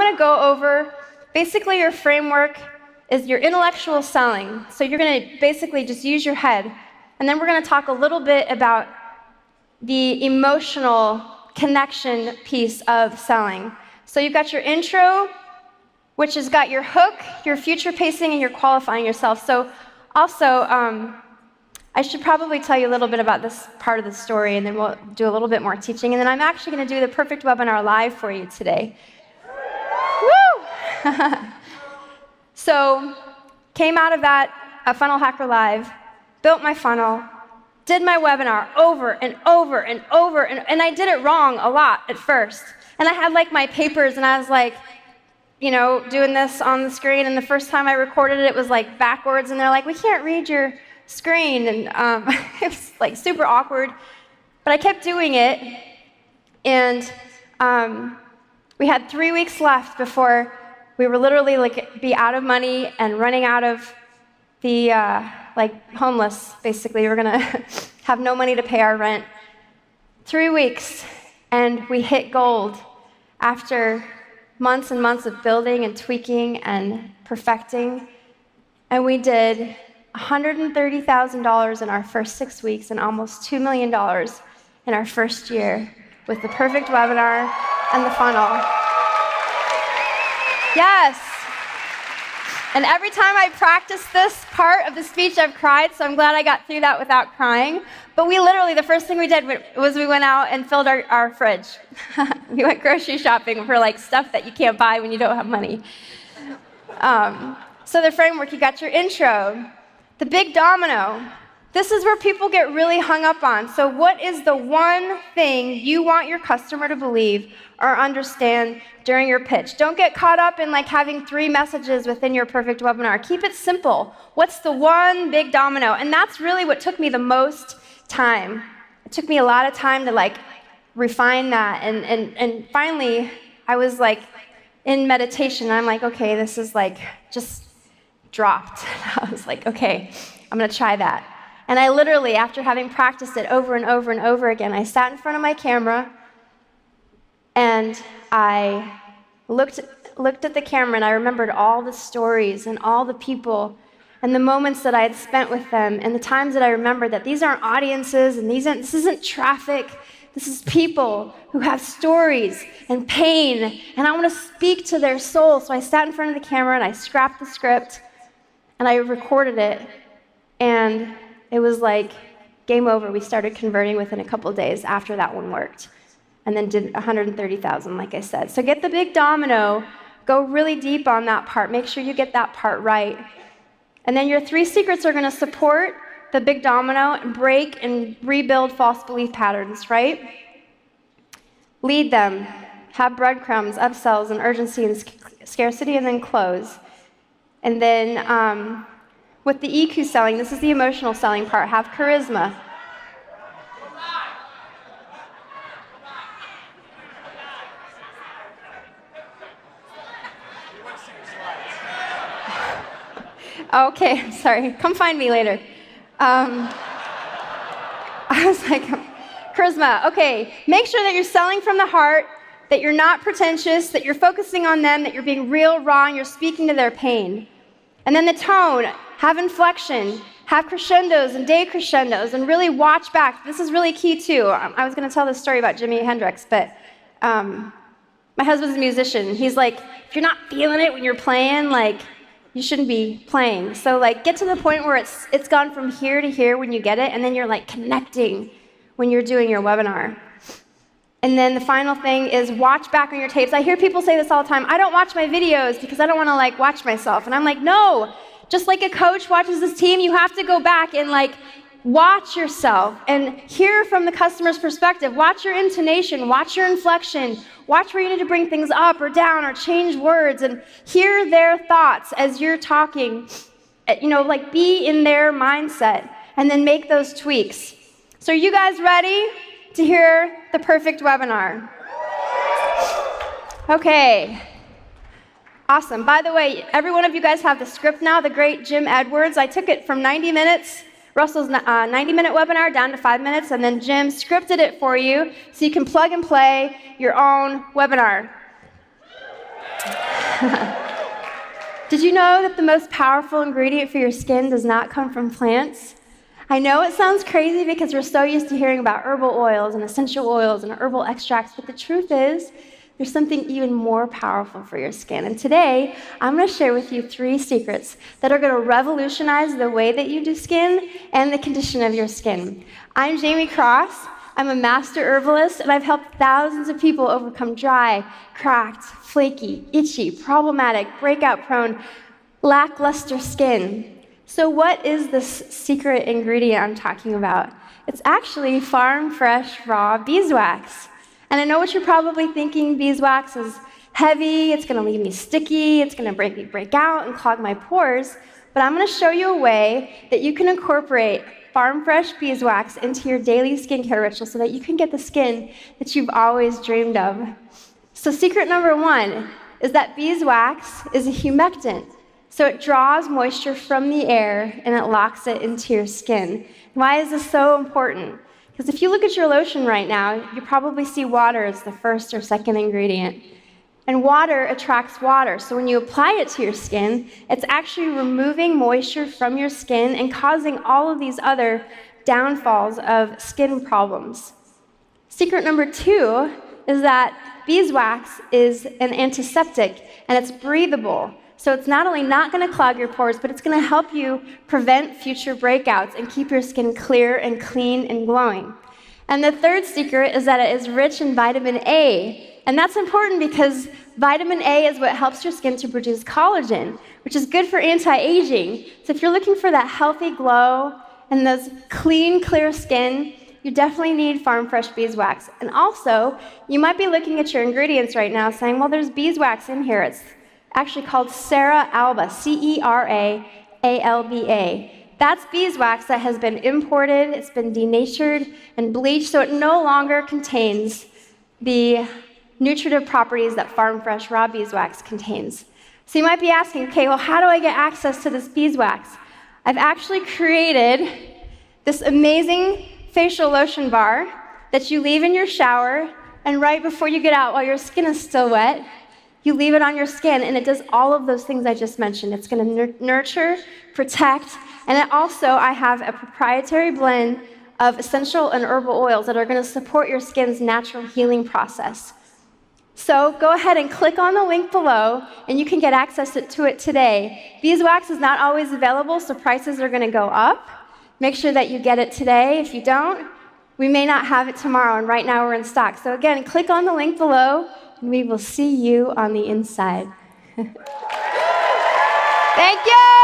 going to go over, basically your framework is your intellectual selling. So you're going to basically just use your head. And then we're going to talk a little bit about the emotional connection piece of selling. So you've got your intro, which has got your hook, your future pacing, and your qualifying yourself. So also, I should probably tell you a little bit about this part of the story, and then we'll do a little bit more teaching. And then I'm actually going to do the perfect webinar live for you today. Woo! So, came out of that, a Funnel Hacker Live, built my funnel, did my webinar over and over and over, and I did it wrong a lot at first. And I had like my papers, and I was like, you know, doing this on the screen, and the first time I recorded it, it was like backwards, and they're like, we can't read your screen, and it was like super awkward. But I kept doing it, and we had 3 weeks left before we were literally like be out of money and running out of the like homeless, basically. We were gonna have no money to pay our rent. 3 weeks, and we hit gold after months and months of building and tweaking and perfecting. And we did $130,000 in our first 6 weeks and almost $2 million in our first year with the perfect webinar and the funnel. Yes. And every time I practice this part of the speech, I've cried, so I'm glad I got through that without crying. But we literally, the first thing we did was we went out and filled our fridge. We went grocery shopping for like stuff that you can't buy when you don't have money. So the framework, you got your intro. The big domino. This is where people get really hung up on. So what is the one thing you want your customer to believe or understand during your pitch? Don't get caught up in like having 3 messages within your perfect webinar. Keep it simple. What's the one big domino? And that's really what took me the most time. It took me a lot of time to like refine that. And finally, I was like in meditation. And I'm like, okay, this is like just dropped. I was like, okay, I'm going to try that. And I literally, after having practiced it over and over and over again, I sat in front of my camera and I looked at the camera, and I remembered all the stories and all the people and the moments that I had spent with them, and the times that I remembered that these aren't audiences and this isn't traffic. This is people who have stories and pain, and I want to speak to their soul. So I sat in front of the camera and I scrapped the script and I recorded it, and it was like game over. We started converting within a couple days after that one worked, and then did 130,000, like I said. So get the big domino, go really deep on that part. Make sure you get that part right. And then your 3 secrets are going to support the big domino and break and rebuild false belief patterns, right? Lead them, have breadcrumbs, upsells, and urgency and scarcity, and then close. And then with the EQ selling, this is the emotional selling part, have charisma. Okay, I'm sorry. Come find me later. I was like, charisma. Okay, make sure that you're selling from the heart, that you're not pretentious, that you're focusing on them, that you're being real, raw, and you're speaking to their pain. And then the tone, have inflection, have crescendos and decrescendos, and really watch back. This is really key too. I was going to tell this story about Jimi Hendrix, but my husband's a musician. He's like, if you're not feeling it when you're playing, like, you shouldn't be playing. So like, get to the point where it's gone from here to here when you get it, and then you're like connecting when you're doing your webinar. And then the final thing is watch back on your tapes. I hear people say this all the time. I don't watch my videos because I don't want to like watch myself. And I'm like, no, just like a coach watches his team, you have to go back and like watch yourself and hear from the customer's perspective. Watch your intonation, watch your inflection, watch where you need to bring things up or down or change words, and hear their thoughts as you're talking. You know, like be in their mindset and then make those tweaks. So are you guys ready to hear the perfect webinar? Okay. Awesome. By the way, every one of you guys have the script now, the great Jim Edwards. I took it from 90 minutes, Russell's 90-minute webinar, down to 5 minutes, and then Jim scripted it for you so you can plug and play your own webinar. Did you know that the most powerful ingredient for your skin does not come from plants? I know it sounds crazy because we're so used to hearing about herbal oils and essential oils and herbal extracts, but the truth is, there's something even more powerful for your skin. And today, I'm going to share with you 3 secrets that are going to revolutionize the way that you do skin and the condition of your skin. I'm Jayme Cross. I'm a master herbalist, and I've helped thousands of people overcome dry, cracked, flaky, itchy, problematic, breakout-prone, lackluster skin. So what is this secret ingredient I'm talking about? It's actually farm fresh raw beeswax. And I know what you're probably thinking, beeswax is heavy, it's gonna leave me sticky, it's gonna make me break out and clog my pores, but I'm gonna show you a way that you can incorporate farm fresh beeswax into your daily skincare ritual so that you can get the skin that you've always dreamed of. So secret number 1 is that beeswax is a humectant. So it draws moisture from the air and it locks it into your skin. Why is this so important? Because if you look at your lotion right now, you probably see water as the first or second ingredient. And water attracts water, so when you apply it to your skin, it's actually removing moisture from your skin and causing all of these other downfalls of skin problems. Secret number 2 is that beeswax is an antiseptic and it's breathable. So it's not only not going to clog your pores, but it's going to help you prevent future breakouts and keep your skin clear and clean and glowing. And the third secret is that it is rich in vitamin A. And that's important because vitamin A is what helps your skin to produce collagen, which is good for anti-aging. So if you're looking for that healthy glow and those clean, clear skin, you definitely need farm fresh beeswax. And also, you might be looking at your ingredients right now saying, well, there's beeswax in here. It's actually called Cera alba, C-E-R-A-A-L-B-A. That's beeswax that has been imported, it's been denatured and bleached, so it no longer contains the nutritive properties that farm fresh raw beeswax contains. So you might be asking, okay, well, how do I get access to this beeswax? I've actually created this amazing facial lotion bar that you leave in your shower, and right before you get out, while your skin is still wet, you leave it on your skin, and it does all of those things I just mentioned. It's going to nurture, protect, and I have a proprietary blend of essential and herbal oils that are going to support your skin's natural healing process. So go ahead and click on the link below, and you can get access to it today. Beeswax is not always available, so prices are going to go up. Make sure that you get it today. If you don't, we may not have it tomorrow, and right now we're in stock. So again, click on the link below, and we will see you on the inside. Thank you!